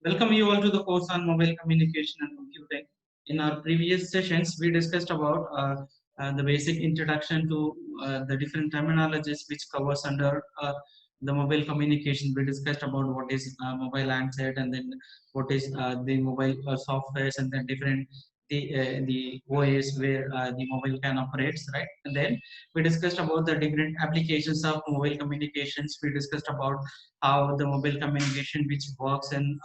Welcome you all to the course on mobile communication and computing. In our previous sessions, we discussed about the basic introduction to the different terminologies which covers under the mobile communication. We discussed about what is mobile handset and then what is the mobile softwares and then different the OS where the mobile can operates, right? And then we discussed about the different applications of mobile communications. We discussed about how the mobile communication which works in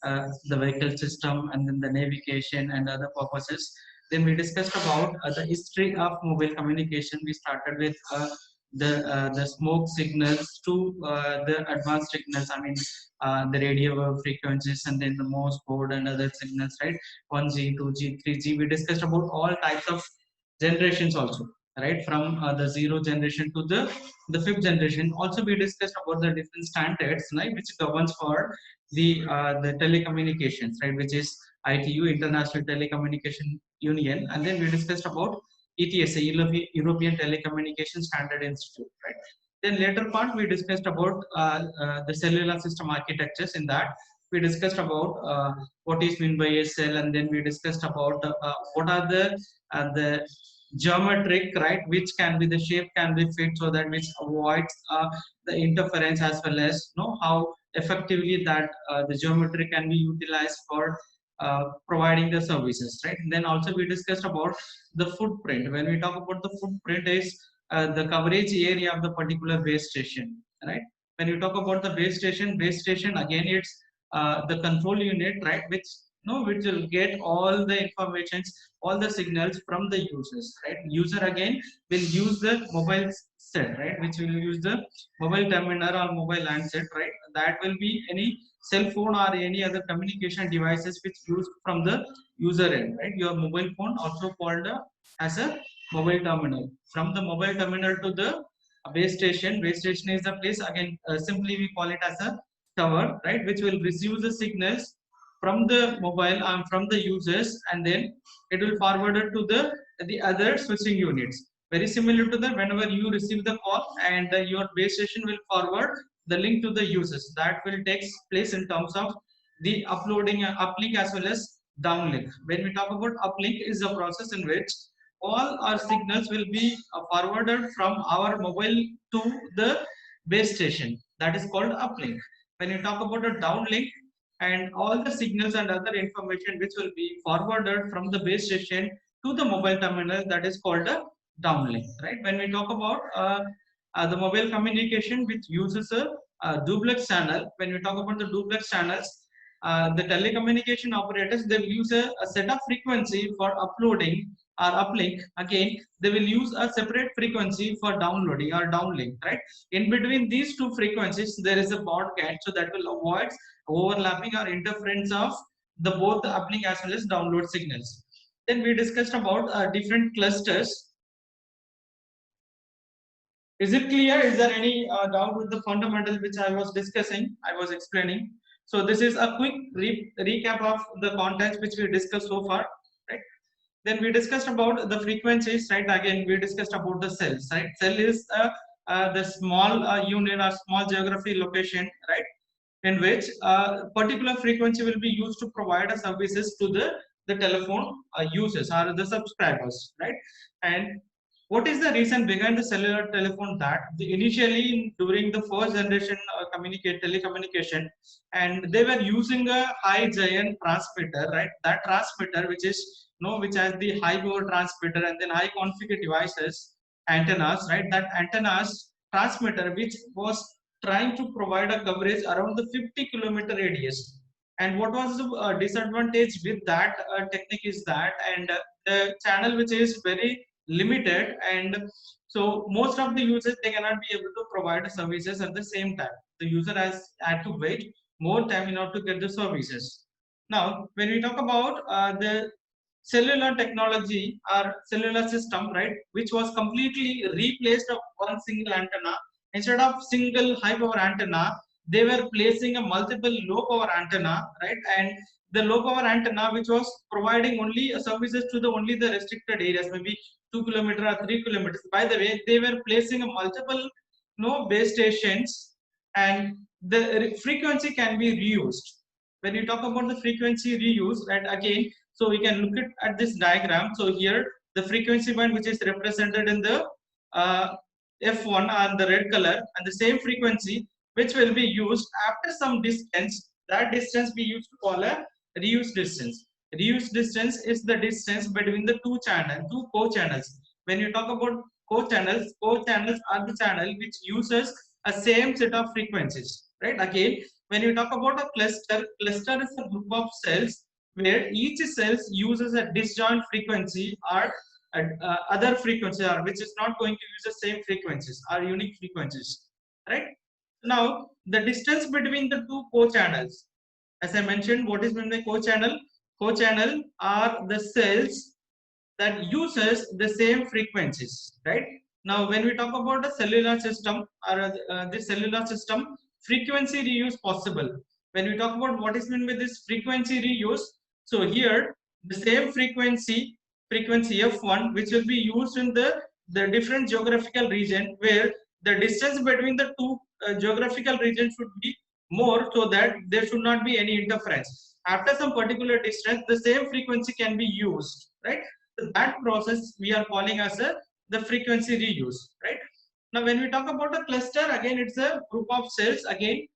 the vehicle system and then the navigation and other purposes. Then we discussed about the history of mobile communication. We started with the smoke signals to the advanced signals. I mean the radio wave frequencies and then the Morse code and other signals, right? 1G, 2G, 3G. We discussed about all types of generations also, right? From the zero generation to the fifth generation. Also, we discussed about the different standards, right, which governs for the telecommunications, right, which is ITU, International Telecommunication Union, and then we discussed about ETSA, European Telecommunication Standard Institute, right. Then later part we discussed about the cellular system architectures. In that we discussed about what is meant by a cell, and then we discussed about what are the geometric, right, which can be the shape can be fit so that which avoids the interference, as well as know how effectively that the geometry can be utilized for providing the services, right. And then also we discussed about the footprint. When we talk about the footprint is the coverage area of the particular base station, right. When you talk about the base station again it's the control unit, right, which no which will get all the informations, all the signals from the users, right. User again will use the mobile set, right, which will use the mobile terminal or mobile handset, right. That will be any cell phone or any other communication devices which used from the user end, right. Your mobile phone also called as a mobile terminal. From the mobile terminal to the base station. Base station is the place again, simply we call it as a tower, right, which will receive the signals from the mobile from the users, and then it will forward it to the other switching units. Very similar to that, whenever you receive the call and your base station will forward the link to the users, that will take place in terms of the uploading uplink as well as downlink. When we talk about uplink, is a process in which all our signals will be forwarded from our mobile to the base station. That is called uplink. When you talk about a downlink, and all the signals and other information which will be forwarded from the base station to the mobile terminal, that is called a downlink, right. When we talk about the mobile communication which uses a duplex channel, when we talk about the duplex channels, the telecommunication operators, they will use a set of frequency for uploading or uplink. Again they will use a separate frequency for downloading or downlink, right. In between these two frequencies there is a broadcast, so that will avoid overlapping or interference of the both the uplink as well as download signals. Then we discussed about different clusters. Is it clear? Is there any doubt with the fundamental which I was discussing, I was explaining? So this is a quick recap of the context which we discussed so far, right? Then we discussed about the frequencies, right? Again, we discussed about the cells, right? Cell is the small unit or small geography location, right? In which particular frequency will be used to provide services to the telephone users or the subscribers, right? And what is the reason behind the cellular telephone? That initially during the first generation telecommunication, and they were using a high giant transmitter, right? That transmitter which is which has the high power transmitter and then high configured devices, antennas, right? That antennas transmitter which was trying to provide a coverage around the 50-kilometer radius. And what was the disadvantage with that technique is that, and the channel which is very limited, and so most of the users they cannot be able to provide services at the same time. The user has had to wait more time in order to get the services. Now when we talk about the cellular technology or cellular system, right, which was completely replaced of one single antenna. Instead of single high power antenna, they were placing a multiple low power antenna, right? And the low power antenna which was providing only services to the only the restricted areas, maybe 2 kilometers or 3 kilometers. By the way, they were placing a multiple base stations, and the frequency can be reused. When you talk about the frequency reuse, right, again, so we can look at this diagram. So here the frequency band which is represented in the F1 on the red color, and the same frequency which will be used after some distance, that distance we used to call a reuse distance. Reuse distance is the distance between the two co-channels. When you talk about co-channels are the channel which uses a same set of frequencies, right? Again, when you talk about a cluster is a group of cells where each cells uses a disjoint frequency or other frequency, or which is not going to use the same frequencies or unique frequencies, right? Now the distance between the two co-channels, as I mentioned, what is meant by co-channel? Co-channel are the cells that uses the same frequencies, right? Now when we talk about a cellular system or the cellular system, frequency reuse possible. When we talk about what is meant by this frequency reuse, so here the same frequency f1 which will be used in the different geographical region, where the distance between the two geographical regions should be more, so that there should not be any interference. After some particular distance, the same frequency can be used, right? So that process we are calling as the frequency reuse, right? Now when we talk about a cluster, again it's a group of cells. Again,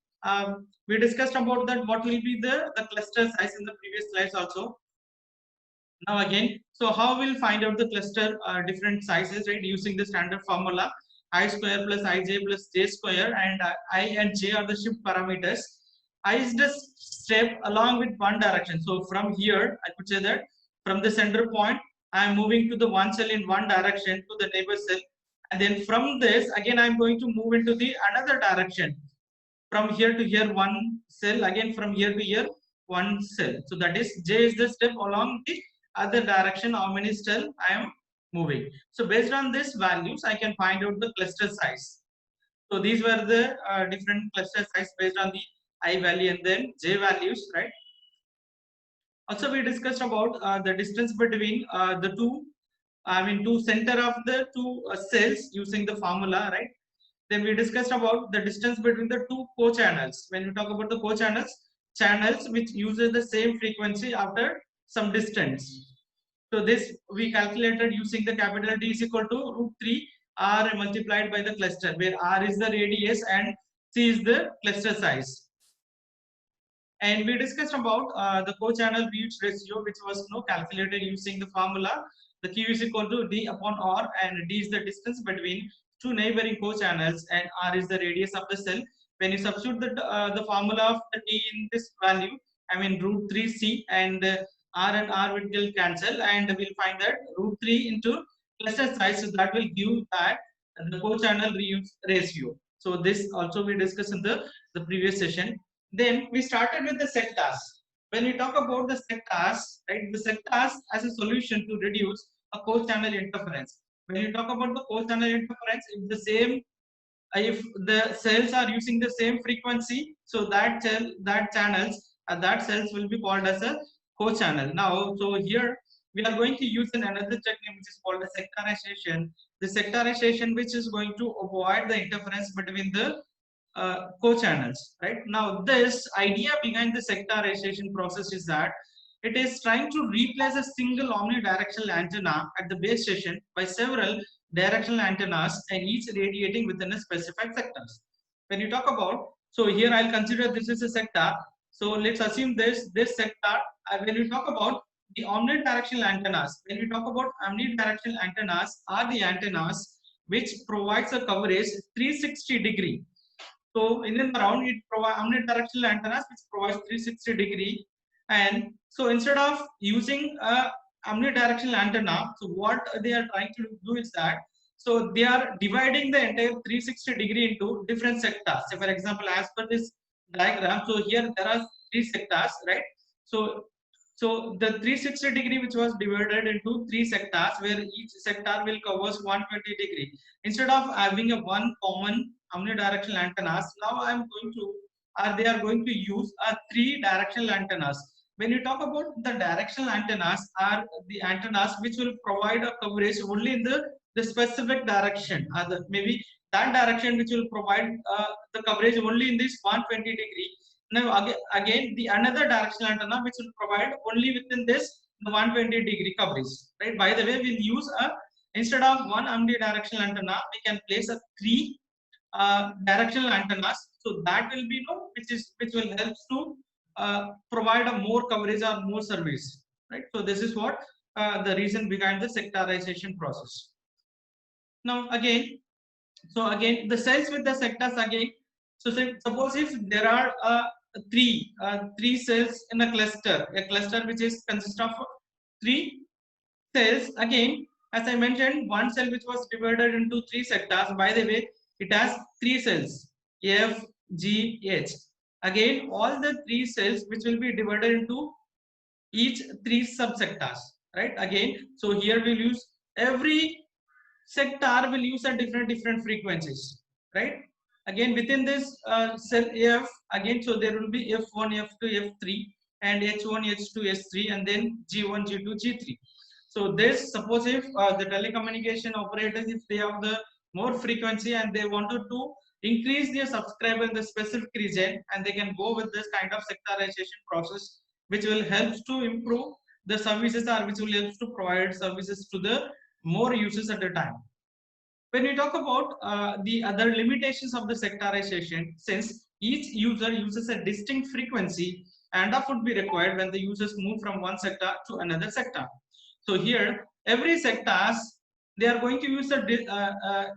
we discussed about that what will be the cluster size in the previous slides also. Now again, so how we'll find out the cluster different sizes, right? Using the standard formula, I square plus ij plus j square, and I and j are the shift parameters. I is the step along with one direction. So from here, I could say that from the center point, I am moving to the one cell in one direction to the neighbor cell, and then from this again I am going to move into the another direction. From here to here one cell, again from here to here one cell. So that is j is the step along the other direction, how many cell I am moving. So based on this values, I can find out the cluster size. So these were the different cluster size based on the I value and then j values, right? Also we discussed about the distance between two center of the two cells using the formula, right? Then we discussed about the distance between the two co-channels. When we talk about the channels which uses the same frequency after some distance. So this we calculated using the capital D is equal to √3 R multiplied by the cluster, where R is the radius and C is the cluster size. And we discussed about the co-channel reuse ratio, which was calculated using the formula. The Q is equal to D upon R, and D is the distance between two neighboring co-channels, and R is the radius of the cell. When you substitute the formula of the D in this value, I mean √3C, and R will cancel, and we'll find that √3 into cluster size, so that will give that the co-channel reuse ratio. So this also we discussed in the previous session. Then we started with the sectors. When we talk about the sectors, right, the sectors as a solution to reduce a co-channel interference. When you talk about the co-channel interference, if the same, if the cells are using the same frequency, so that cells will be called as a co-channel. Now, so here we are going to use another technique which is called the sectorization. The sectorization which is going to avoid the interference between the co-channels, right? Now this idea behind the sectorization process is that it is trying to replace a single omnidirectional antenna at the base station by several directional antennas, and each radiating within a specified sectors. When you talk about, so here I'll consider this is a sector. So let's assume this sector. When you talk about the omnidirectional antennas, when we talk about omnidirectional antennas are the antennas which provides a coverage 360-degree. So in and around it provides omnidirectional antennas which provides 360-degree. And so instead of using a omnidirectional antenna, so what they are trying to do is that, so they are dividing the entire 360-degree into different sectors. So for example, as per this diagram, so here there are three sectors, right? So the 360-degree which was divided into three sectors, where each sector will covers 120-degree. Instead of having a one common omnidirectional antennas, now I am going to, or they are going to use a three directional antennas. When you talk about the directional antennas, are the antennas which will provide a coverage only in the specific direction, maybe that direction which will provide the coverage only in this 120-degree. Now again the another directional antenna which will provide only within this the 120-degree coverage, right? By the way, we'll use a, instead of one omnidirectional antenna, we can place a three directional antennas, so that will be, you know, which will help to provide a more coverage or more service, right? So this is what the reason behind the sectorization process. Now again, so again the cells with the sectors again. So suppose if there are three cells in a cluster which is consist of three cells. Again, as I mentioned, one cell which was divided into three sectors. By the way, it has three cells, F, G, H. Again, all the three cells which will be divided into each three subsectors, right? Again, so here we'll use every sector will use a different frequencies, right? Again, within this cell F, again, so there will be F1, F2, F3, and H1, H2, H3, and then G1, G2, G3. So this, suppose if the telecommunication operators, if they have the more frequency and they wanted to increase their subscriber in the specific region, and they can go with this kind of sectorization process, which will help to improve the services, or which will help to provide services to the more users at a time. When we talk about the other limitations of the sectorization, since each user uses a distinct frequency, handoff would be required when the users move from one sector to another sector. So here, every sectors, they are going to use a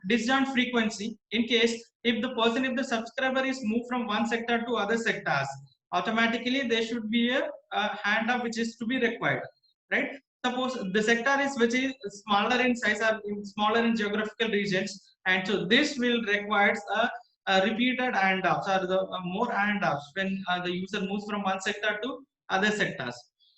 disjoint frequency. In case if the subscriber is moved from one sector to other sectors, automatically there should be a handoff which is to be required, right? Suppose the sector is which is smaller in size or smaller in geographical regions, and so this will requires a repeated handoffs or the more handoffs when the user moves from one sector to other sectors.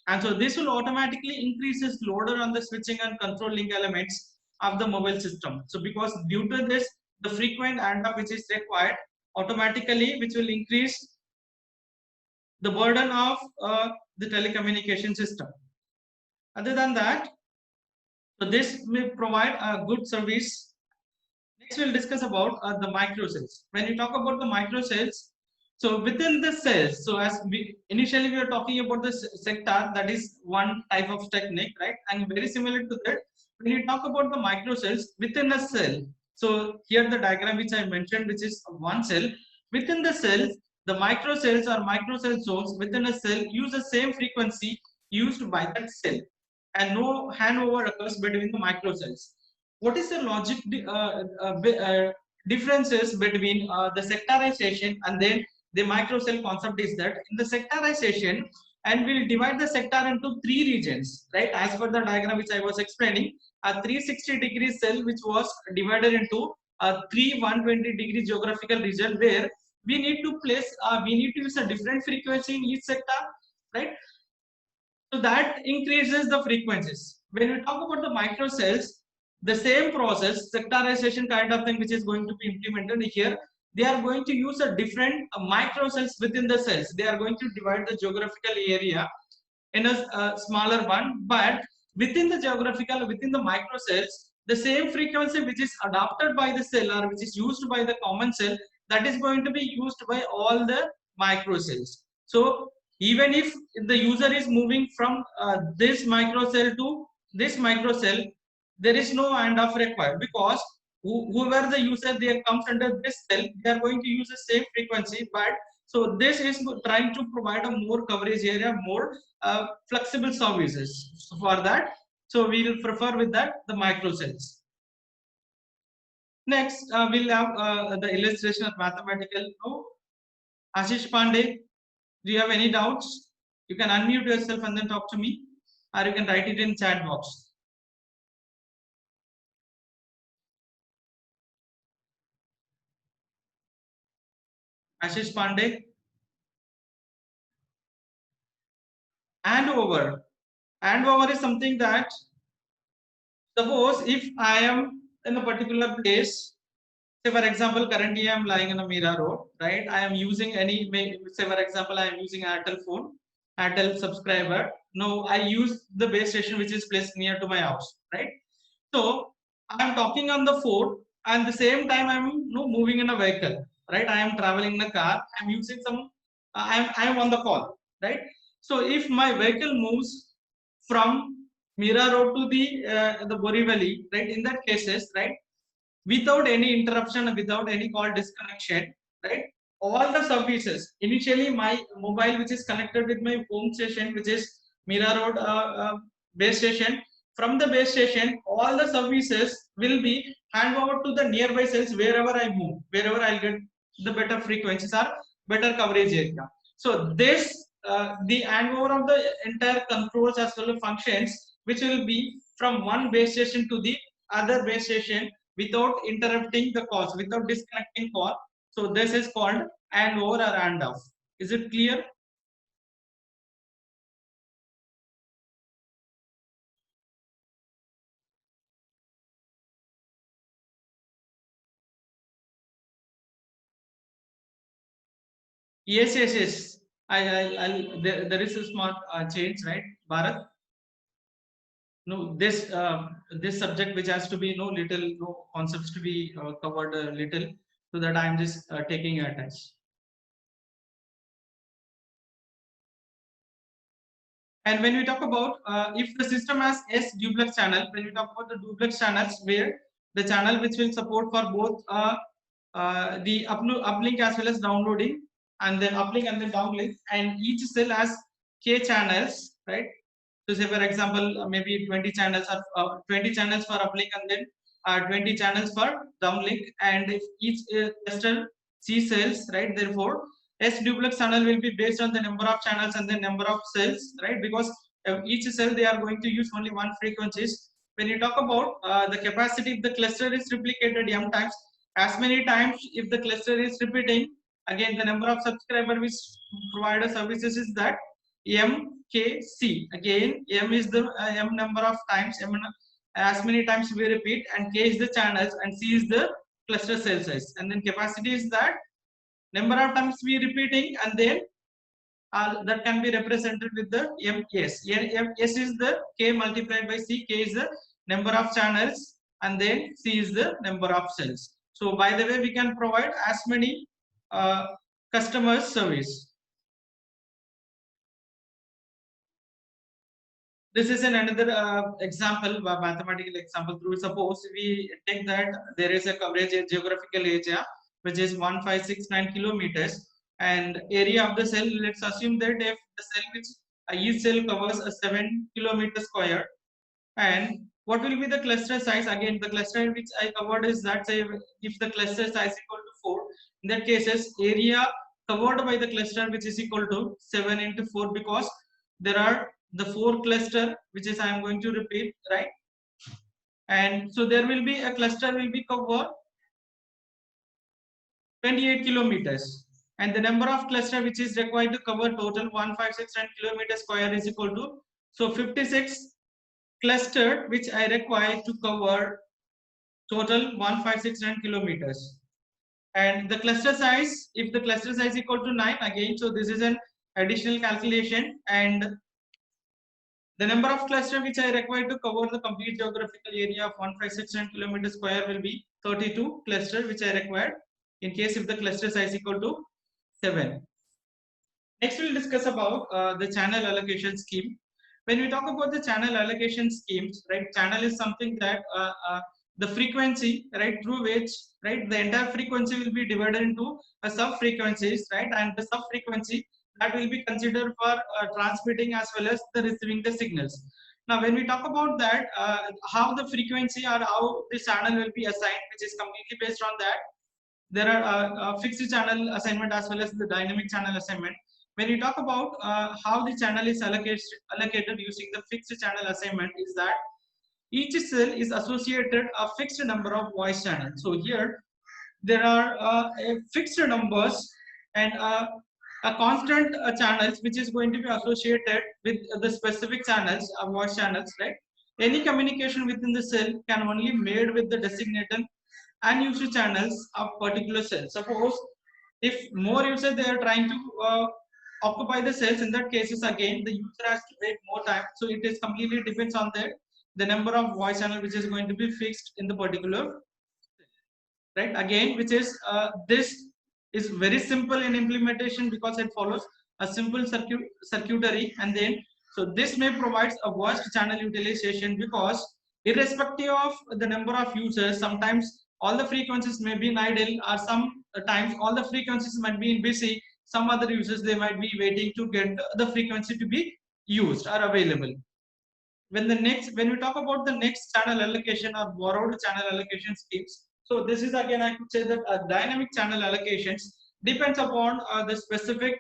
And so this will automatically increases loader on the switching and control link elements of the mobile system. So because due to this, the frequent handoff which is required automatically, which will increase the burden of the telecommunication system. Other than that, so this may provide a good service. Next, we'll discuss about the microcells. When you talk about the microcells, so within the cells, so as we initially we are talking about the sector, that is one type of technique, right? And very similar to that, when you talk about the microcells within a cell, so here the diagram which I mentioned, which is one cell, within the cells, the microcells or microcell zones within a cell use the same frequency used by that cell, and no handover occurs between the microcells. What is the logic differences between the sectorization and then the microcell concept is that in the sectorization, and we'll divide the sector into three regions, right? As per the diagram which I was explaining, a 360-degree cell which was divided into a 120-degree geographical region where we need to place, we need to use a different frequency in each sector, right? So that increases the frequencies. When we talk about the microcells, the same process, sectorization kind of thing, which is going to be implemented here, they are going to use a different microcells within the cells. They are going to divide the geographical area in a smaller one, but within the geographical, within the microcells, the same frequency which is adopted by the cell or which is used by the common cell, that is going to be used by all the microcells. So even if the user is moving from this microcell to this microcell, there is no handoff required, because whoever the user there comes under this cell, they are going to use the same frequency. But so this is trying to provide a more coverage area, more flexible services. So for that, so we will prefer with that the microcells. Next, we'll have the illustration of mathematical. Oh, Ashish Pandey, do you have any doubts? You can unmute yourself and then talk to me, or you can write it in chat box. Ashish Pandey. Handover. Handover is something that, suppose if I am in a particular place, say for example, currently I am lying in a Mira road, right? I am using any, say for example, I am using Airtel phone, Airtel subscriber. Now I use the base station which is placed near to my house, right? So I am talking on the phone, and the same time I am moving in a vehicle, right? I am traveling in a car. I am using some I'm on the call, right? So if my vehicle moves from Mira Road to the Borivali, right? In that cases, right? Without any interruption, without any call disconnection, right? All the services. Initially, my mobile, which is connected with my home station, which is Mira Road base station. From the base station, all the services will be hand over to the nearby cells wherever I move, wherever I'll get the better frequencies or better coverage area. So this the handover of the entire controls as well as functions, which will be from one base station to the other base station without interrupting the calls, without disconnecting call. So this is called handover or handoff. Is it clear? Yes, yes, yes. There is a smart change, right, Bharat? No, this subject which has to be little concepts to be covered a little, so that I'm just taking a test. And when we talk about if the system has S duplex channel, when we talk about the duplex channels, where the channel which will support for both the uplink as well as downloading, and then uplink and then downlink, and each cell has K channels, right? So say for example, maybe 20 channels or 20 channels for uplink, and then 20 channels for downlink, and if each cluster C cells, right? Therefore, S duplex channel will be based on the number of channels and the number of cells, right? Because each cell they are going to use only one frequencies. When you talk about the capacity, if the cluster is replicated m times, as many times if the cluster is repeating, again the number of subscriber which provider services is that MKC. Again, M is the M number of times, as many times we repeat, and K is the channels, and C is the cluster cell size, and then capacity is that number of times we repeating, and then that can be represented with the MS. S is the K multiplied by C. K is the number of channels, and then C is the number of cells. So by the way, we can provide as many customers service. This is another example, mathematical example. Through suppose we take that there is a coverage geographical area which is 1569 kilometers, and area of the cell. Let's assume that if the cell which each cell covers a 7 kilometer square, and what will be the cluster size? Again, the cluster which I covered is that, say if the cluster size equal to 4, in that cases area covered by the cluster which is equal to 7 into 4, because there are the 4 cluster which is I am going to repeat, right? And so there will be a cluster will be covered 28 kilometers, and the number of cluster which is required to cover total 1569 kilometers square is equal to, so 56 cluster which I require to cover total 1569 kilometers. And the cluster size, if the cluster size equal to 9, again, so this is an additional calculation, and the number of cluster which I require to cover the complete geographical area of 1569 kilometers square will be 32 cluster which I require in case if the cluster size equal to 7. Next, we'll discuss about the channel allocation scheme. When we talk about the channel allocation schemes, right, channel is something that the frequency, right, through which, right, the entire frequency will be divided into a sub frequencies, right, and the sub frequency that will be considered for transmitting as well as the receiving the signals. Now, when we talk about that, how the frequency or how the channel will be assigned, which is completely based on that, there are fixed channel assignment as well as the dynamic channel assignment. When you talk about how the channel is allocated using the fixed channel assignment, is that each cell is associated a fixed number of voice channels. So here there are fixed numbers and a constant channels which is going to be associated with the specific channels, voice channels, right? Any communication within the cell can only made with the designated unused channels of particular cell. Suppose if more users they are trying to occupy the cells, in that cases again the user has to wait more time. So it is completely depends on the number of voice channel which is going to be fixed in the particular, right? Again, which is this is very simple in implementation because it follows a simple circuitry, and then so this may provide a worst channel utilization, because irrespective of the number of users, sometimes all the frequencies may be in idle, or some times all the frequencies might be in busy. Some other users, they might be waiting to get the frequency to be used or available. When we talk about the next channel allocation or borrowed channel allocation schemes, so this is again, I could say that dynamic channel allocations depends upon the specific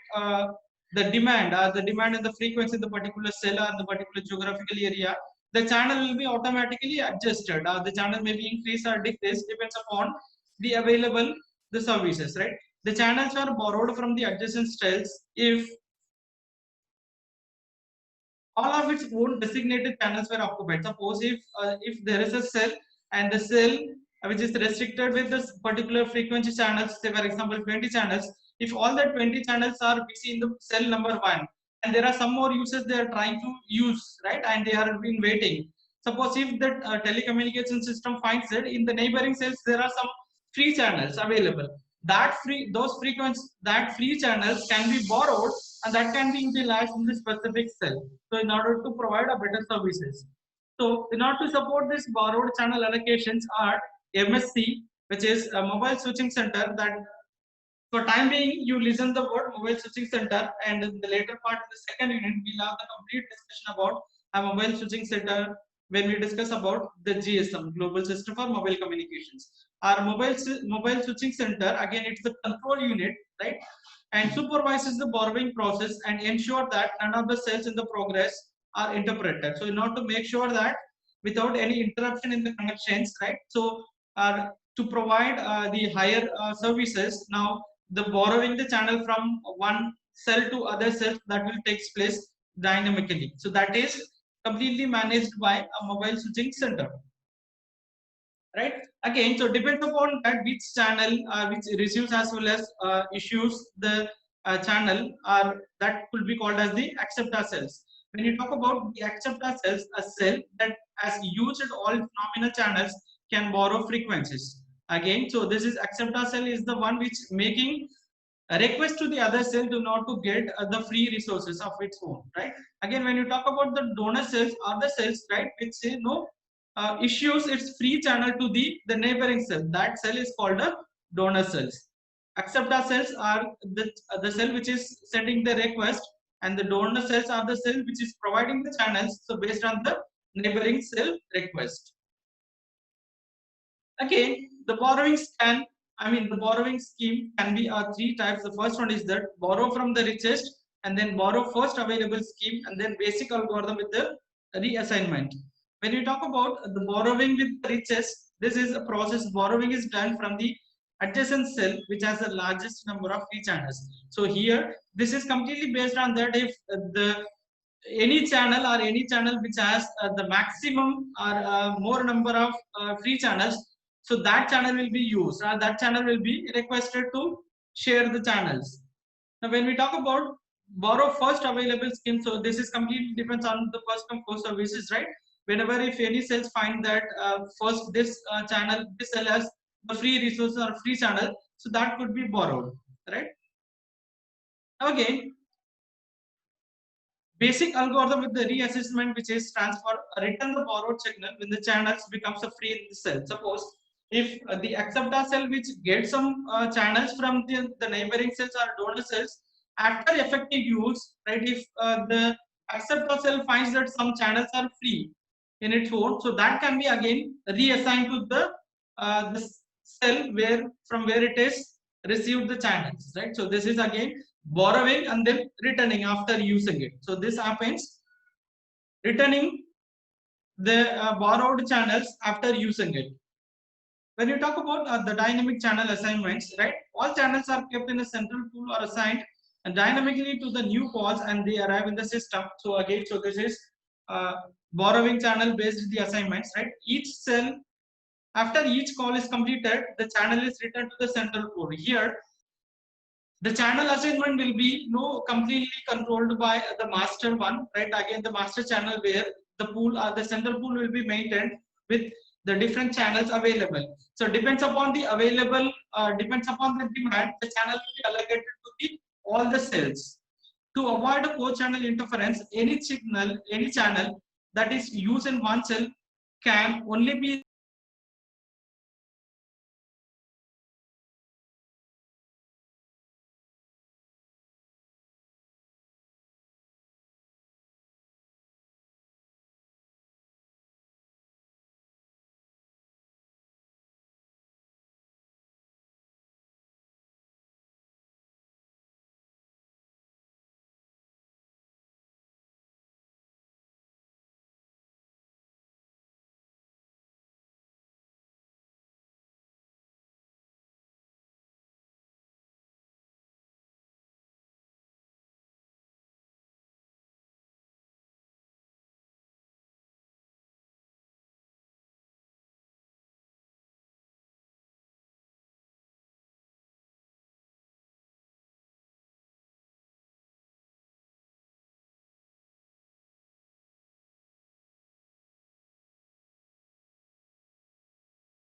the demand and the frequency in the particular cell or the particular geographical area. The channel will be automatically adjusted. The channel may be increased or decreased, depends upon the available the services, right? The channels are borrowed from the adjacent cells if all of its own designated channels were occupied. Suppose if there is a cell, and the cell which is restricted with this particular frequency channels, say for example 20 channels, if all the 20 channels are busy in the cell number 1, and there are some more users they are trying to use, right, and they are been waiting. Suppose if the telecommunication system finds that in the neighboring cells there are some free channels available, that free channels can be borrowed, and that can be utilized in the specific cell, so in order to provide a better services. So in order to support this borrowed channel allocations are MSC, which is a mobile switching center. That for time being you listen the word mobile switching center, and in the later part of the second unit we'll have the complete discussion about a mobile switching center when we discuss about the GSM, Global System for Mobile Communications. Our mobile switching center, again, it's the control unit, right, and supervises the borrowing process and ensure that none of the cells in the progress are interpreted. So in order to make sure that without any interruption in the connections, right, so to provide the higher services, now the borrowing the channel from one cell to other cells, that will take place dynamically. So that is completely managed by a mobile switching center, right? Again, so depends upon that which channel which receives as well as issues the channel, or that could be called as the acceptor cells. When you talk about the acceptor cells, a cell that has used all its nominal channels can borrow frequencies. Again, so this is acceptor cell is the one which making a request to the other cell to not to get the free resources of its own, right? Again, when you talk about the donor cells, other cells, right, which say no issues its free channel to the neighboring cell, that cell is called a donor cells. Acceptor cells are the cell which is sending the request, and the donor cells are the cell which is providing the channels, so based on the neighboring cell request. Again, the the borrowing scheme can be three types. The first one is that borrow from the richest, and then borrow first available scheme, and then basic algorithm with the reassignment. When you talk about the borrowing with the richest, this is a process. Borrowing is done from the adjacent cell which has the largest number of free channels. So here, this is completely based on that if the any channel which has the maximum or more number of free channels, so that channel will be used, or that channel will be requested to share the channels. Now when we talk about borrow first available scheme, so this is completely depends on the first come first services, right? Whenever if any cells find that first this channel, this cell has the free resources or free channel, so that could be borrowed, right? Again, basic algorithm with the reassessment, which is transfer return the borrowed signal when the channels becomes a free in the cell. Suppose if the acceptor cell which gets some channels from the neighboring cells or donor cells, after effective use, right, if the acceptor cell finds that some channels are free in its own, so that can be again reassigned to the cell where it is received the channels, right? So this is again borrowing and then returning after using it. So this happens returning the borrowed channels after using it. When you talk about the dynamic channel assignments, right, all channels are kept in a central pool or assigned dynamically to the new calls, and they arrive in the system. So again, so this is borrowing channel based the assignments, right? Each cell, after each call is completed, the channel is returned to the central pool. Here the channel assignment will be completely controlled by the master one, right? Again, the master channel where the pool or the central pool will be maintained with the different channels available. So depends upon the available, depends upon the demand, the channel will be allocated to all the cells. To avoid a co-channel interference, any channel that is used in one cell can only be